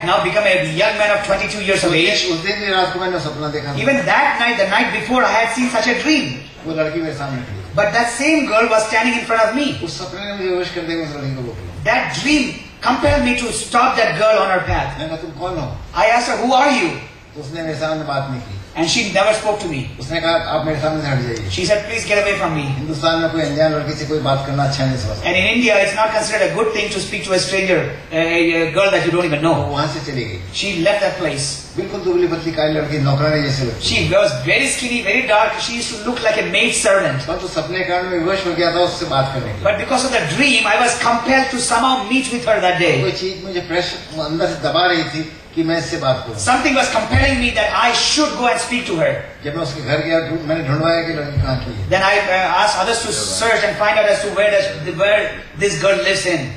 now become a young man of 22 years of age. उस दिन भी रात को मैंने सपना देखा। Even that night, the night before, I had seen such a dream. वो लड़की मेरे सामने खड़ी। But that same girl was standing in front of me. उस सपने ने मुझे विश कर दिया उस लड़की को रोक लो। That dream compelled me to stop that girl on her path. मैंने कहा तुम कौन हो? I asked her, who are you? तो उसने मेरे सामने बात नहीं की। And she never spoke to me. उसने कहा आप मेरे सामने से हट जाइए। She said, please get away from me. Hindustan में कोई अनजान लड़की से कोई बात करना अच्छा नहीं समझता। And in India, it's not considered a good thing to speak to a stranger, a girl that you don't even know. वहाँ से चली गई। She left that place. बिल्कुल दुबली पतली काली लड़की नौकरानी जैसे लगती। She was very skinny, very dark. She used to look like a maid servant. बस तो सपने के कारण मैं विवश हो गया था उससे बात करने के लिए। But because of the dream, I was compelled to somehow meet with her that day. कोई चीज मुझे प्रेशर अंदर से दबा रही थी कि मैं इससे बात करूं। Something was compelling me that I should go and speak to her. जब मैं उसके घर गया मैंने ढूंढवाया कि लड़की कहाँ की है। Then I asked others to search and find out as to where this girl lives in.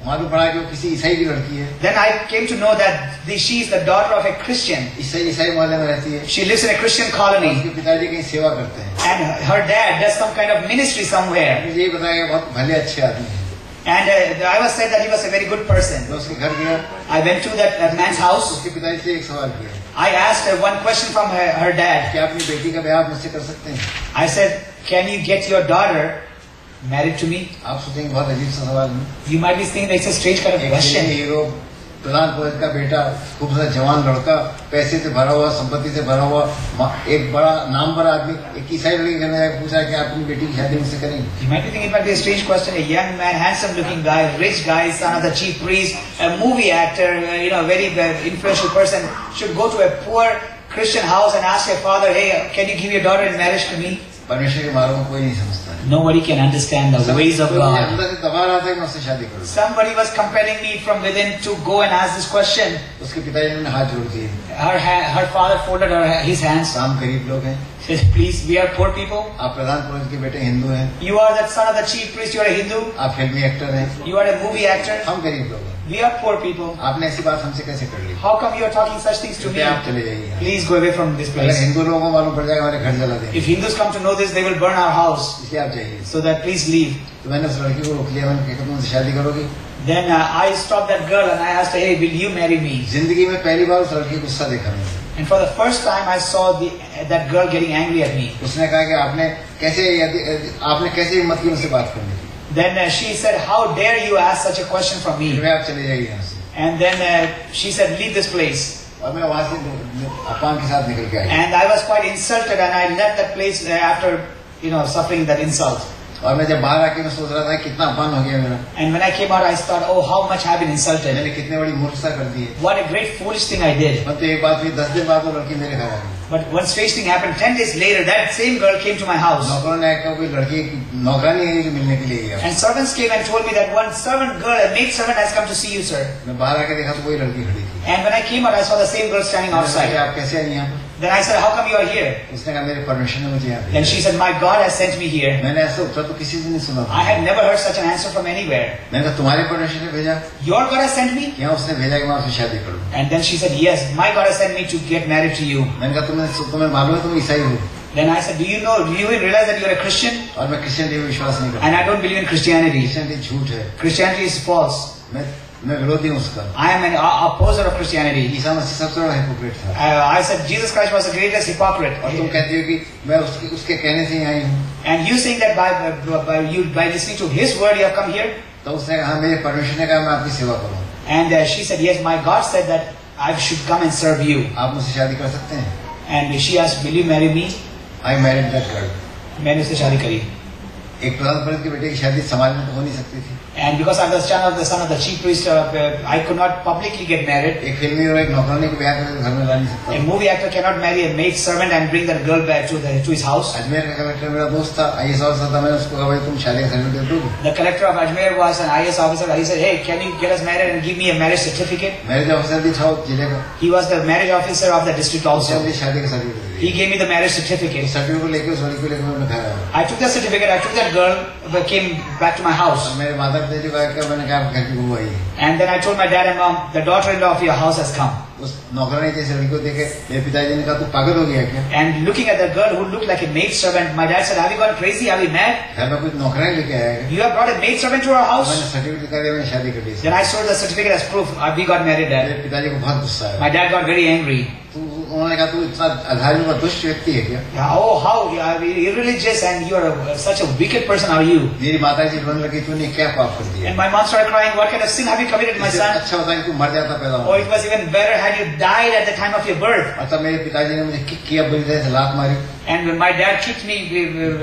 मालूम पड़ा कि वो किसी ईसाई की लड़की है। Then I came to know that she is the daughter of a Christian. ईसाई मोहल्ले में रहती है। She lives in a Christian colony. उसके पिताजी कहीं सेवा करते हैं। And her dad does some kind of ministry somewhere. मुझे ये बताया बहुत भले अच्छे आदमी हैं। And I was said that he was a very good person. मैं उसके घर गया। I went to that man's house. उसके पिताजी से एक सवाल किया। I asked her one question from her dad. क्या अपनी बेटी का ब्याह मुझसे कर सकते हैं? I said, can you get your daughter married to me? आप सोचेंगे बहुत अजीब सा सवाल है। You might be thinking it's a strange kind of question. Hero प्रधान पुरोहित का बेटा खूबसूरत जवान लड़का पैसे से भरा हुआ संपत्ति से भरा हुआ एक बड़ा नामवर आदमी एक ईसाई लड़की करने जाकर पूछा कि आप अपनी बेटी की शादी मुझसे करेंगे? You might be thinking it might be a strange question. A young man, handsome looking guy, rich guy, son of the chief priest, a movie actor, a very influential person should go to a poor Christian house and ask your father, hey, can you give your daughter in marriage to me? परमेश्वर के मार्गों को कोई नहीं समझता है। Nobody can understand the ways of God. अंदर से दबा रहा था कि मैं उससे शादी करूं। Somebody was compelling me from within to go and ask this question. उसके पिताजी ने हाथ जोड़ दिए। Her father folded his hands. हम गरीब लोग हैं। Said, please, we are poor people. आप प्रधान पुरोहित के बेटे हिंदू हैं। You are the son of the chief priest. You are a Hindu. आप फिल्मी एक्टर हैं। You are a movie actor. हम गरीब लोग हैं। We are poor people. आपने ऐसी बात हमसे कैसे कर ली? How come you are talking such things to me? आप चले जाइए। Please go away from this अगर place. हिंदू लोगों को मालूम पड़ जाएगा हमारे घर जला देंगे। If Hindus come to know this, they will burn our house. इसलिए आप जाइए। So that please leave. तो मैंने उस लड़की को रोक लिया। मैंने कहा तुम मुझसे शादी करोगी? Then I stopped that girl and I asked her, hey, will you marry me? जिंदगी में पहली बार उस लड़की को गुस्सा देखा मैंने। And for the first time, I saw that girl getting angry at me. उसने कहा कि आपने कैसे हिम्मत की मुझसे बात करने की? Then she said, how dare you ask such a question from me? आप चले जाइए यहाँ से। And then she said, leave this place. और मैं वहाँ से अपमान के साथ निकल के आई। And I was quite insulted and I left that place after suffering that insult. और मैं जब बाहर आके मैं सोच रहा था कितना अपमान हो गया मेरा। And when I came out, I thought, oh, how much I've been insulted. मैंने कितने बड़ी मूर्खता कर दी है। What a great foolish thing I did. मतलब एक बात हुई 10 दिन बाद वो लड़की मेरे घर आ गई। But one strange thing happened. 10 days later, that same girl came to my house. नौकरों ने कहा कोई लड़की नौकरानी है जो मिलने के लिए आई है। And servants came and told me that one servant girl, a maid servant, has come to see you, sir. मैं बाहर आके देखा तो वही लड़की खड़ी थी। And when I came out, I saw the same girl standing outside. आप कैसे आई यहाँ पर? Then I said, how come you are here? उसने कहा मेरे परमेश्वर ने मुझे यहाँ भेजा। Then she said, my God has sent me here. मैंने ऐसा उत्तर तो किसी से नहीं सुना। I had never heard such an answer from anywhere. मैंने कहा तुम्हारे परमेश्वर ने भेजा? Your God has sent me? यहाँ उसने भेजा कि मैं आपसे शादी करूँ। And then she said, yes, my God has sent me to get married to you. मैंने कहा तुम्हें मालूम है तुम ईसाई हो? Then I said, do you even realize that you are a Christian? और मैं क्रिश्चियनिटी में विश्वास नहीं करता। And I don't believe in Christianity. Christianity झूठ है। Christianity is false. मैं विरोधी हूँ उसका। I am an opposer of Christianity. Isa Masih सबसे बड़ा हिपोक्रेट था। I said Jesus Christ was the greatest hypocrite. और तुम कहती हो कि मैं उसके कहने से ही आई हूँ। And you saying that by listening to His word you have come here? तो उसने कहा मेरे परमेश्वर ने कहा मैं आपकी सेवा करूँ। And she said, yes, my God said that I should come and serve you. आप मुझसे शादी कर सकते हैं? And she asked, will you marry me? I married that girl. मैंने उससे शादी करी। एक प्रधान पुरोहित के बेटे की शादी समाज में तो हो नहीं सकती थी। And because I was the son of the chief priest, I could not publicly get married. एक फिल्मी और एक नौकरानी को ब्याह करके घर में ला नहीं सकता। A movie actor cannot marry a maid servant and bring that girl back to his house. Ajmer का कलेक्टर मेरा दोस्त था, IAS ऑफिसर था। मैंने उसको कहा भाई तुम शादी का सर्टिफिकेट दोगे? The collector of Ajmer was an IAS officer. He said, hey, can you get us married and give me a marriage certificate? Marriage officer भी था जिले का। He was the marriage officer of the district also. शादी का certificate. He gave me the marriage certificate. Certificate लेके उस लड़की को लेकर मैं घर आया। I took the certificate. I took that girl, came back to my house. मेरे माता पिताजी को आके मैंने कहा घर की बहू आई है। And then I told my dad and mom, the daughter-in-law of your house has come. उस नौकरानी जैसे लड़की को देखे मेरे पिताजी ने कहा तू पागल हो गया क्या? And looking at the girl who looked like a maid servant, my dad said, have you gone crazy? Are you mad? घर में कुछ नौकरानी लेके आया है? You have brought a maid servant to our house? मैंने सर्टिफिकेट दिखा दिया, मैंने शादी कर ली। Then I showed the certificate as proof. We got married, Dad. मेरे पिताजी को बहुत गुस्सा आया। My dad got very angry. उन्होंने कहा तू इतना अधार्मिक और दुष्ट व्यक्ति है क्या? Yeah, oh, how irreligious and you are such a wicked person are you? मेरी माता जी रोने लगी, तूने क्या पाप कर दिया? And my mom started crying, what kind of sin have you committed, my son? अच्छा होता है कि तू मर जाता पैदा Oh, it was even better had you died at the time of your birth. मतलब मेरे पिताजी ने मुझे किक किया, बुरी तरह से लात मारी। And my dad kicked me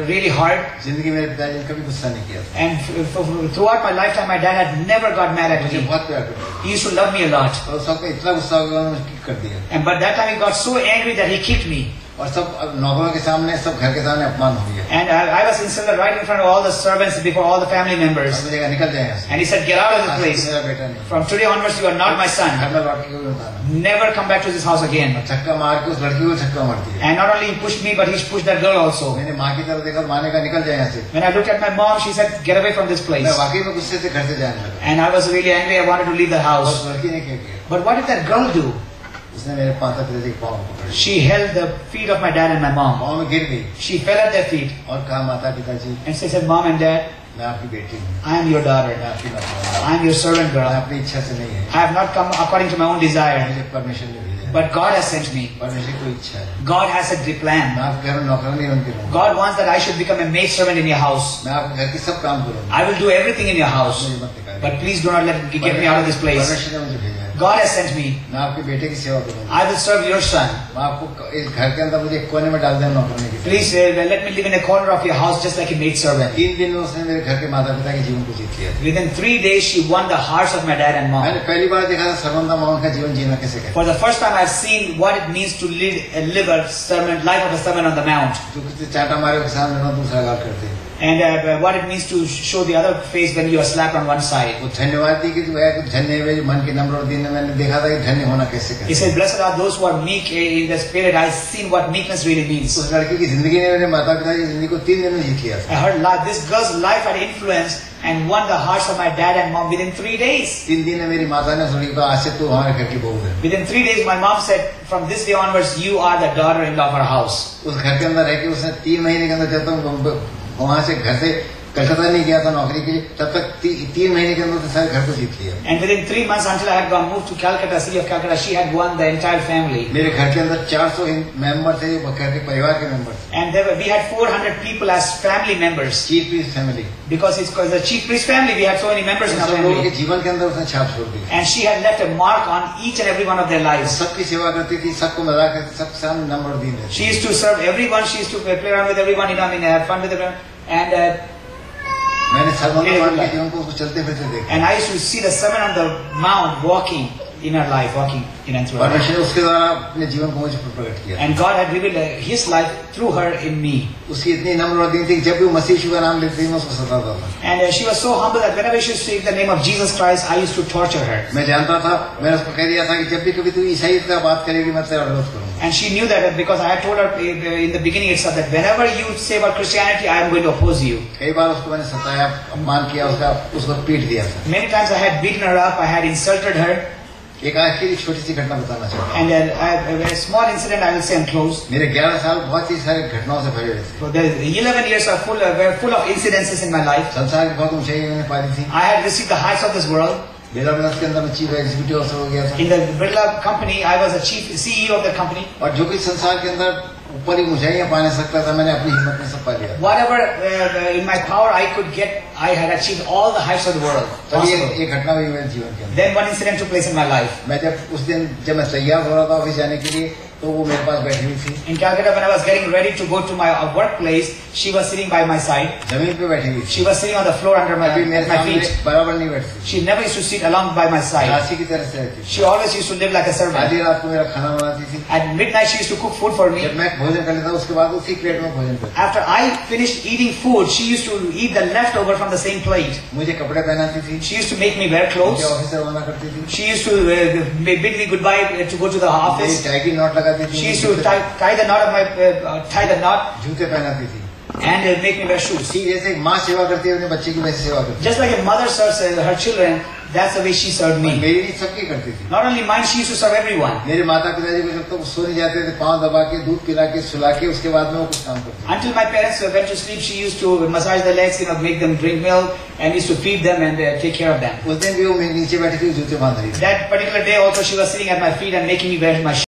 really hard. जिंदगी मेरे पिताजी ने कभी गुस्सा नहीं किया। And throughout my lifetime, my dad had never got mad at मुझे me. बहुत प्यार करता। He used to love me a lot. और सबको इतना गुस्सा हो गया, उन्होंने किक कर दिया। And but that time he got so angry that he kicked me. और सब नौकरों के सामने, सब घर के सामने अपमान हो गया। And I was insulted right in front of all the servants before all the family members. और मुझे कहा निकल जाए यहाँ से। And he said, get out of the place. मेरा बेटा नहीं। From today onwards, you are not my son. घर में लौट के कोई बताना। Never come back to this house again. छक्का मार के उस लड़की को छक्का मार दिया। And not only he pushed me, but he pushed that girl also. मैंने माँ की तरफ देखा, माँ ने कहा निकल जाए यहाँ से। When I looked at my mom, she said, get away from this place. मैं वाकई में गुस्से से घर से जाने लगा। And I was really angry. I wanted to leave the और house. उस लड़की ने क्या किया? But what did that girl do? उसने मेरे माता पिताजी के पाँव पकड़ लिया। She held the feet of my dad and my mom. पाँव में गिर गई She fell at their feet. और कहा माता पिताजी And she said, Mom and Dad, मैं आपकी बेटी हूँ, I am your daughter. मैं आपकी नौकरानी हूँ, I am your servant मैं girl. अपनी इच्छा से नहीं है, I have not come according to my own desire. मुझे परमेश्वर ने भेजा है, But God has sent me. परमेश्वर की इच्छा है। God has a मैं plan. आपके घर में नौकरानी बन के रहूँगा, God wants that I should become a maid servant in your house. मैं आपके घर की सब काम करूँगा, I will do everything in your house. मुझे मत निकालिए। But please do not get me out of this place. परमेश्वर ने मुझे भेजा है, God has sent me. मैं आपके बेटे की सेवा करूँगा, I will serve your son. मैं आपको इस घर के अंदर मुझे एक कोने में डाल देना नौकरानी की तरह। Please let me live in a corner of your house just like a maid servant. 3 दिन में उसने मेरे घर के माता पिता के जीवन को जीत लिया। Within 3 days, she won the hearts of my dad and mom. मैंने पहली बार देखा था सर्वंदा माउंट का जीवन जीना कैसे कहते हैं। For the first time, I've seen what it means to live a servant, life of a servant on the mount. जो किसी चाटा मारे के सामने ना दूसरा गाल करते हैं। And what it means to show the other face when you are slapped on one side. वो धन्यवाद दी कि जो है कि धन्य है जो मन के नम्र और दीन है। मैंने देखा था कि धन्य होना कैसे He करते said, हैं। blessed are those who are meek in the spirit. I've seen what meekness really means. उस लड़की की जिंदगी ने मेरे माता पिता की जिंदगी को 3 दिन में जीत लिया था। I heard this girl's life had influenced and won the hearts of my dad and mom within 3 days. 3 दिन में मेरी माता ने सुनी कहा आज से तू हमारे घर की बहू है। Within 3 days, my mom said, from this day onwards, you are the daughter-in-law of our house. उस घर के अंदर रह के उसने 3 महीने के अंदर जब तक वहां से घर से कलकत्ता नहीं गया था नौकरी के लिए, तब तक 3 महीने के अंदर सारे घर को जीत लिया। And within 3 months, until I had moved to Calcutta, city of Calcutta, she had won the entire family. मेरे घर के अंदर 400 मेंबर थे, जो घर के परिवार के मेंबर थे। And we had 400 people as family members. Chief priest family. Because it's the chief priest family, we had so many members in our सब लोगों के family. जीवन के अंदर उसने छाप छोड़ दी। And she had left a mark on each and every one of their lives. सबकी सेवा करती थी, सबको मजाक करती, सबके सामने नम्र और दीन रहती। She used to serve everyone. She used to play around with everyone, have fun with everyone. And मैंने सर्वंदा माउंट के जीवन को उसको चलते फिरते देखा। I used to see the sermon on the mount walking in her life, walking in and through her life. परमेश्वर ने उसके द्वारा अपने जीवन को मुझे प्रकट किया। And God had revealed His life through her in me. उसकी इतनी नम्र और दीन थी कि जब भी वो मसीह यीशु का नाम लेती थी मैं उसको सताता था। And she was so humble that whenever she spoke the name of Jesus Christ, I used to torture her. मैं जानता था, मैंने उसको कह दिया था कि जब भी कभी तू ईसाईयत का बात करेगी मैं तेरा विरोध करूंगा। And she knew that because I had told her in the beginning itself that whenever you say about Christianity, I am going to oppose you. कई बार उसको मैंने सताया, अपमान किया, उसको पीट दिया था। Many times I had beaten her up, I had insulted her. एक आखिरी छोटी सी घटना बताना चाहता हूँ। And a small incident I will say and close. मेरे 11 साल बहुत ही सारी घटनाओं से भरे हुए थे। So the 11 years are were full of incidences in my life. संसार की बहुत ऊंचाई मैंने पाई थी। I had received the heights of this world. Birla business के अंदर मैं चीफ एग्जीक्यूटिव ऑफिसर हो गया था। In the Birla company, I was a chief CEO of the company. और जो कुछ संसार के अंदर ऊपर ही ऊंचाइयां पाने सकता था, मैंने अपनी हिम्मत में सब पा लिया। Whatever in my power I could get, I had achieved all the heights of the world. तभी possible. एक घटना हुई मेरे जीवन के अंदर। Then one incident took place in my life. मैं जब उस दिन जब मैं तैयार हो रहा था ऑफिस जाने के लिए, तो वो मेरे पास बैठी हुई थी। In Calcutta, when I was getting ready to go to my workplace, she was sitting by my side. जमीन पे बैठी हुई थी। She was sitting on the floor under my feet. बराबर नहीं बैठती। She never used to sit along by my side. दासी की तरह से रहती। She always used to live like a servant. आधी रात को मेरा खाना बनाती थी। At midnight, she used to cook food for me. जब मैं भोजन कर लेता उसके बाद उसी प्लेट में भोजन करती। After I finished eating food, she used to eat the leftover from the same plate. मुझे कपड़े पहनाती थी। She used to make me wear clothes. मुझे ऑफिस से रवाना करती थी। She used to bid me goodbye to go to the office. Tie की not लगाती थी। She used to tie the knot of my tie the knot. जूते पहनाती थी। and make me wear shoes. ठीक जैसे एक माँ सेवा करती है अपने बच्चे की, वैसे सेवा करती Just like a mother serves her children, that's the way she served है। me. मेरी नहीं, सबकी करती थी। Not only mine, she used to serve everyone. मेरे माता पिताजी को जब तक वो सो नहीं जाते थे, पाँव दबा के, दूध पिला के, सुला के, उसके बाद में वो कुछ काम करती थी। Until my parents went to sleep, she used to massage their legs, make them drink milk, and used to feed them and take care of them. उस दिन भी वो मेरे नीचे बैठी थी, जूते बांध रही थी। That particular day also, she was sitting at my feet and making me wear my shoes.